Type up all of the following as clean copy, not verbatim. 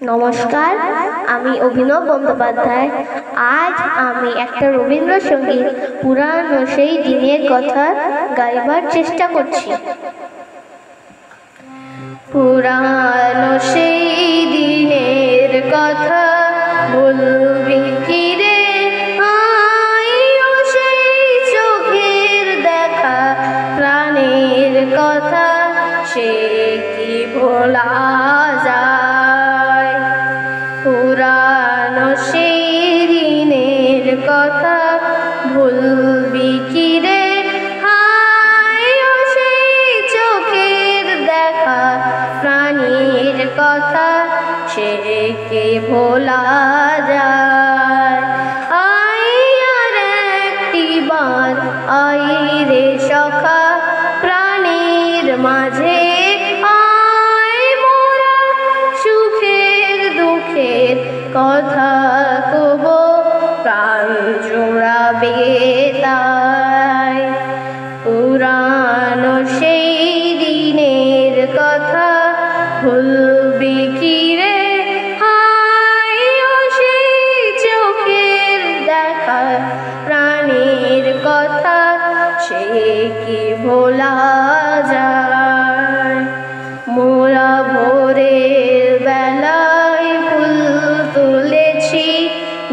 নমস্কার, আমি অভিনব বন্দ্যোপাধ্যায়। আজ আমি একটা রবীন্দ্রসঙ্গীত পুরানো সেই দিনের কথা গাইবার চেষ্টা করছি। পুরানো সেই দিনের কথা বলবি কি রে, আইও সেই চোখের দেখা প্রাণের কথা, সে কি ভোলা যায়? পুরানো সেই দিনের কথা ভুলবি কি রে, আইও সেই চোখের দেখা প্রাণীর কথা, সে কি ভোলা যায়? আই আর একটিবার আই রে সখা প্রাণীর মাঝে, আয় মোরা সুখের দুঃখের কথা কব, প্রাণ জোড়াবে তাই। পুরানো সেই দিনের কথা ভুলবি কি রে, আইও সেই চোখের দেখা প্রাণীর কথা, সে কি ভোলা যায়? মোরা ভোরের বেলায় ফুল তুলেছি,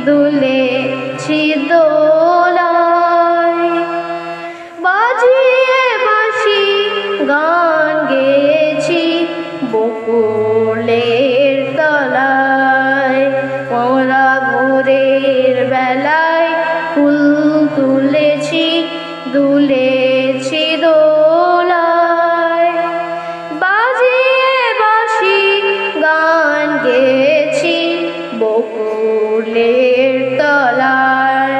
দুলেছি দোলায়, বাজিয়ে বাঁশি গান গেয়েছি বকুলের তলায়। মোরা ভোরের বেলায় ফুল তুলেছি, দুলেছি দোলায়, বাজিয়ে বাঁশি গান গেয়েছি বকুলের তলায়।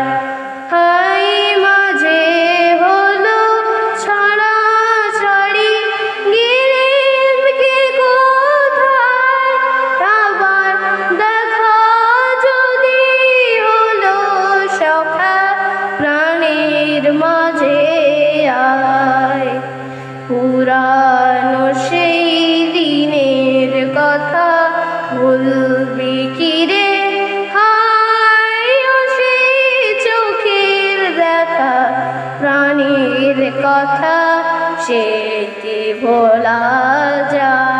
হাই মাঝে হলো ছাড়া ছাড়ি, গেলেন কে কোথায়? আবার দেখা যদি হলো সখা প্রাণের মাঝে আয়। পুরানো সেই দিনের কথা ভুলবি কি রে, আইও সেই চোখের দেখা প্রাণীর কথা, সে কি ভোলা যায়?